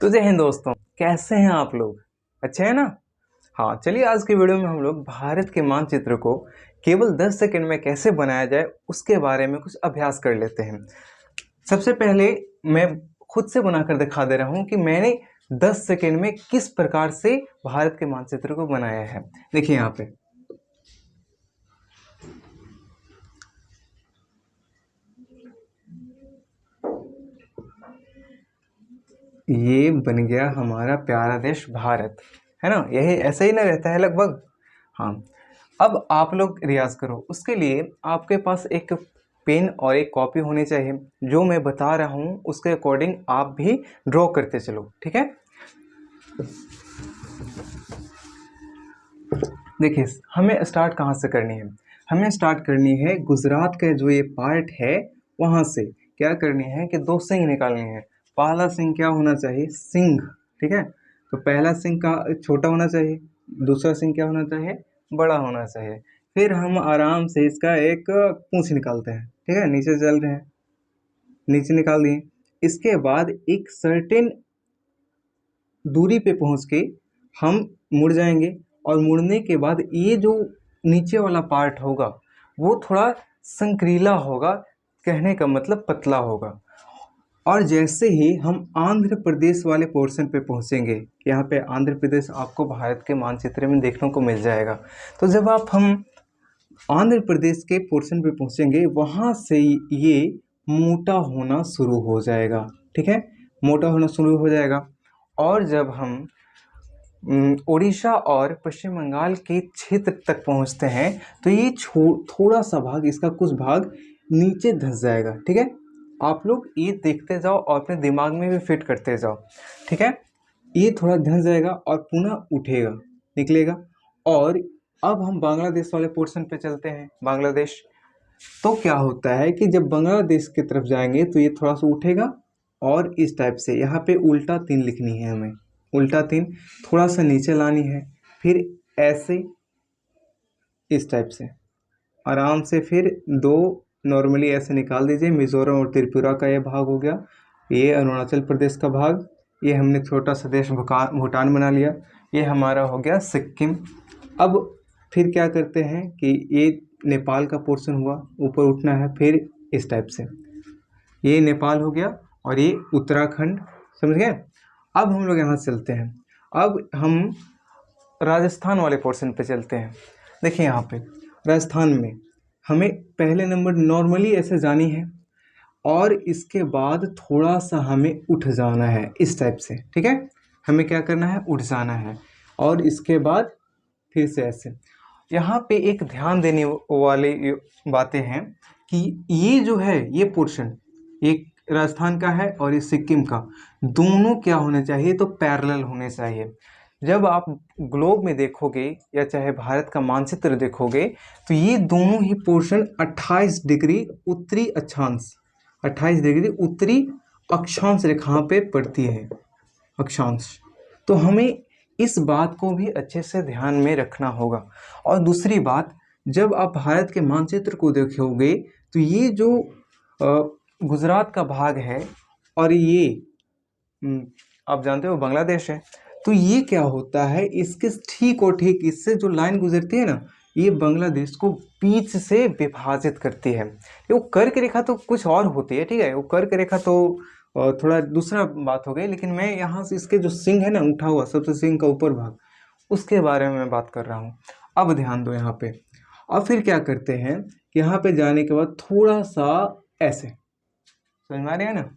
तो जय हिंद दोस्तों, कैसे हैं आप लोग? अच्छे हैं ना? हाँ, चलिए आज की वीडियो में हम लोग भारत के मानचित्र को केवल 10 सेकंड में कैसे बनाया जाए उसके बारे में कुछ अभ्यास कर लेते हैं। सबसे पहले मैं खुद से बनाकर दिखा दे रहा हूँ कि मैंने 10 सेकंड में किस प्रकार से भारत के मानचित्र को बनाया है। देखिए यहाँ पे ये बन गया हमारा प्यारा देश भारत, है ना? यही ऐसा ही ना रहता है लगभग। हाँ, अब आप लोग रियाज करो। उसके लिए आपके पास एक पेन और एक कॉपी होनी चाहिए। जो मैं बता रहा हूँ उसके अकॉर्डिंग आप भी ड्रॉ करते चलो, ठीक है? देखिए, हमें स्टार्ट कहाँ से करनी है? हमें स्टार्ट करनी है गुजरात का जो ये पार्ट है वहाँ से। क्या करनी है कि दो सिंह निकालनी है। पहला सिंह क्या होना चाहिए? सिंह, ठीक है? तो पहला सिंह का छोटा होना चाहिए, दूसरा सिंह क्या होना चाहिए? बड़ा होना चाहिए। फिर हम आराम से इसका एक पूंछ निकालते हैं, ठीक है? नीचे चल रहे हैं, नीचे निकाल दिए। इसके बाद एक सर्टेन दूरी पे पहुंच के हम मुड़ जाएंगे और मुड़ने के बाद ये जो नीचे वाला पार्ट होगा वो थोड़ा संक्रीला होगा, कहने का मतलब पतला होगा। और जैसे ही हम आंध्र प्रदेश वाले पोर्शन पे पहुंचेंगे, यहाँ पे आंध्र प्रदेश आपको भारत के मानचित्र में देखने को मिल जाएगा। तो जब हम आंध्र प्रदेश के पोर्शन पे पहुंचेंगे वहाँ से ये मोटा होना शुरू हो जाएगा, ठीक है? मोटा होना शुरू हो जाएगा। और जब हम उड़ीसा और पश्चिम बंगाल के क्षेत्र तक पहुंचते हैं तो ये थोड़ा सा भाग, इसका कुछ भाग नीचे धंस जाएगा, ठीक है? आप लोग ये देखते जाओ और अपने दिमाग में भी फिट करते जाओ, ठीक है? ये थोड़ा धंस जाएगा और पुनः उठेगा, निकलेगा। और अब हम बांग्लादेश वाले पोर्शन पे चलते हैं। बांग्लादेश, तो क्या होता है कि जब बांग्लादेश की तरफ जाएंगे तो ये थोड़ा सा उठेगा और इस टाइप से यहाँ पे उल्टा 3 लिखनी है हमें। उल्टा 3 थोड़ा सा नीचे लानी है, फिर ऐसे इस टाइप से आराम से, फिर 2 नॉर्मली ऐसे निकाल दीजिए। मिजोरम और त्रिपुरा का ये भाग हो गया, ये अरुणाचल प्रदेश का भाग, ये हमने छोटा सा देश भूटान बना लिया, ये हमारा हो गया सिक्किम। अब फिर क्या करते हैं कि ये नेपाल का पोर्शन हुआ, ऊपर उठना है, फिर इस टाइप से ये नेपाल हो गया और ये उत्तराखंड, समझ गए? अब हम लोग यहाँ चलते हैं। अब हम राजस्थान वाले पोर्शन पे चलते हैं। देखिए यहाँ पे राजस्थान में हमें पहले नंबर नॉर्मली ऐसे जानी है और इसके बाद थोड़ा सा हमें उठ जाना है इस टाइप से, ठीक है? हमें क्या करना है? उठ जाना है और इसके बाद फिर से ऐसे। यहाँ पे एक ध्यान देने वाली बातें हैं कि ये जो है ये पोर्शन, एक राजस्थान का है और ये सिक्किम का, दोनों क्या होने चाहिए? तो पैरेलल होने चाहिए। जब आप ग्लोब में देखोगे या चाहे भारत का मानचित्र देखोगे तो ये दोनों ही पोर्शन 28 डिग्री उत्तरी अक्षांश, 28 डिग्री उत्तरी अक्षांश रेखा पे पड़ती है, अक्षांश। तो हमें इस बात को भी अच्छे से ध्यान में रखना होगा। और दूसरी बात, जब आप भारत के मानचित्र को देखोगे तो ये जो गुजरात का भाग है और ये आप जानते हो बांग्लादेश है, तो ये क्या होता है, इसके ठीक और ठीक इससे जो लाइन गुजरती है ना, ये बांग्लादेश को बीच से विभाजित करती है। वो कर्क रेखा तो कुछ और होती है, ठीक है? वो कर्क रेखा तो थोड़ा दूसरा बात हो गई, लेकिन मैं यहाँ से इसके जो सिंह है ना, उठा हुआ सबसे सिंह का ऊपर भाग, उसके बारे में मैं बात कर रहा हूँ। अब ध्यान दो यहाँ पे। अब फिर क्या करते हैं, यहाँ पे जाने के बाद थोड़ा सा ऐसे, समझ में आ रहा है ना?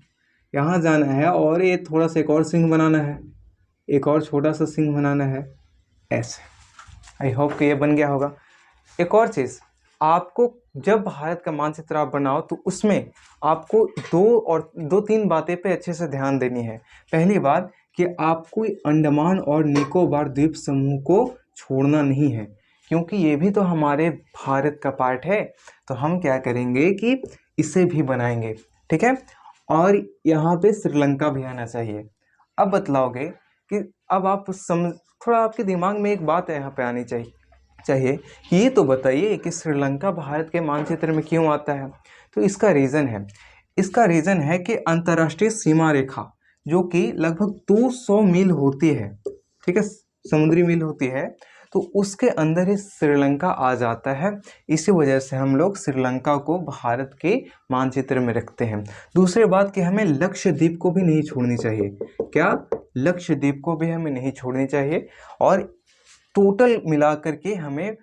यहाँ जाना है और ये थोड़ा सा एक और सिंह बनाना है, एक और छोटा सा सिंह बनाना है, ऐसे। आई होप कि ये बन गया होगा। एक और चीज़, आपको जब भारत का मानचित्र आप बनाओ तो उसमें आपको 2-3 बातें पे अच्छे से ध्यान देनी है। पहली बात कि आपको अंडमान और निकोबार द्वीप समूह को छोड़ना नहीं है, क्योंकि ये भी तो हमारे भारत का पार्ट है। तो हम क्या करेंगे कि इसे भी बनाएंगे, ठीक है? और यहाँ पे श्रीलंका भी आना चाहिए। अब बतलाओगे कि अब आप समझ, थोड़ा आपके दिमाग में एक बात यहाँ पे आनी चाहिए ये तो बताइए कि श्रीलंका भारत के मानचित्र में क्यों आता है? तो इसका रीज़न है कि अंतर्राष्ट्रीय सीमा रेखा जो कि लगभग 200 मील होती है, ठीक है, समुद्री मील होती है, तो उसके अंदर ही श्रीलंका आ जाता है। इसी वजह से हम लोग श्रीलंका को भारत के मानचित्र में रखते हैं। दूसरी बात कि हमें लक्षद्वीप को भी नहीं छोड़नी चाहिए। क्या? लक्षद्वीप को भी हमें नहीं छोड़नी चाहिए, और टोटल मिलाकर के हमें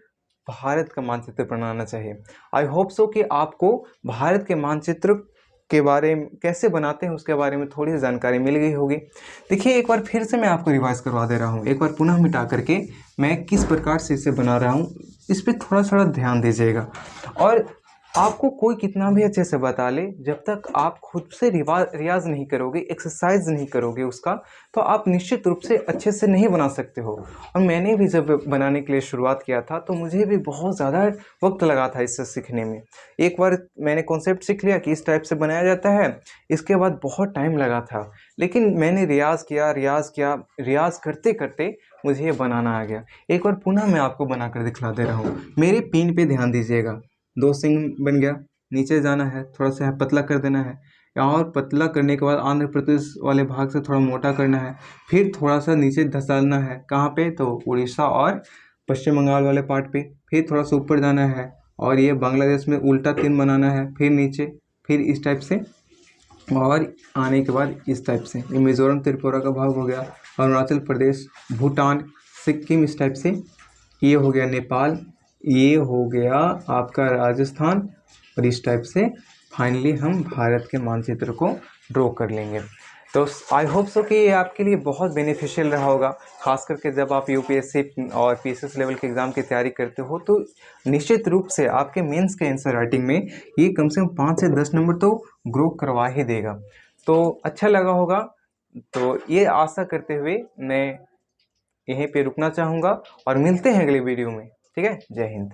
भारत का मानचित्र बनाना चाहिए। आई होप सो कि आपको भारत के मानचित्र के बारे में कैसे बनाते हैं उसके बारे में थोड़ी जानकारी मिल गई होगी। देखिए, एक बार फिर से मैं आपको रिवाइज करवा दे रहा हूँ, एक बार पुनः मिटा करके मैं किस प्रकार से इसे बना रहा हूँ, इस पर थोड़ा थोड़ा ध्यान दीजिएगा। और आपको कोई कितना भी अच्छे से बता ले, जब तक आप खुद से रियाज नहीं करोगे, एक्सरसाइज नहीं करोगे उसका, तो आप निश्चित रूप से अच्छे से नहीं बना सकते हो। और मैंने भी जब बनाने के लिए शुरुआत किया था तो मुझे भी बहुत ज़्यादा वक्त लगा था इससे सीखने में। एक बार मैंने कॉन्सेप्ट सीख लिया कि इस टाइप से बनाया जाता है, इसके बाद बहुत टाइम लगा था, लेकिन मैंने रियाज करते करते मुझे ये बनाना आ गया। एक बार पुनः मैं आपको बनाकर दिखला दे रहा हूँ। मेरे पिन पे ध्यान दीजिएगा। 2 सिंह बन गया, नीचे जाना है, थोड़ा सा पतला कर देना है, और पतला करने के बाद आंध्र प्रदेश वाले भाग से थोड़ा मोटा करना है, फिर थोड़ा सा नीचे धंसाना है। कहाँ पे? तो उड़ीसा और पश्चिम बंगाल वाले पार्ट पे। फिर थोड़ा सा ऊपर जाना है और ये बांग्लादेश में उल्टा 3 बनाना है, फिर नीचे, फिर इस टाइप से, और आने के बाद इस टाइप से। ये मिजोरम त्रिपुरा का भाग हो गया, अरुणाचल प्रदेश, भूटान, सिक्किम, इस टाइप से। ये हो गया नेपाल, ये हो गया आपका राजस्थान, और इस टाइप से फाइनली हम भारत के मानचित्र को ड्रॉ कर लेंगे। तो आई होप सो कि ये आपके लिए बहुत बेनिफिशियल रहा होगा, खास करके जब आप यूपीएससी और पीसीएस लेवल के एग्ज़ाम की तैयारी करते हो, तो निश्चित रूप से आपके मेंस के आंसर राइटिंग में ये कम से कम 5 से 10 नंबर तो ग्रो करवा ही देगा। तो अच्छा लगा होगा। तो ये आशा करते हुए मैं यहीं पे रुकना चाहूँगा और मिलते हैं अगले वीडियो में। ठीक है, जय हिंद।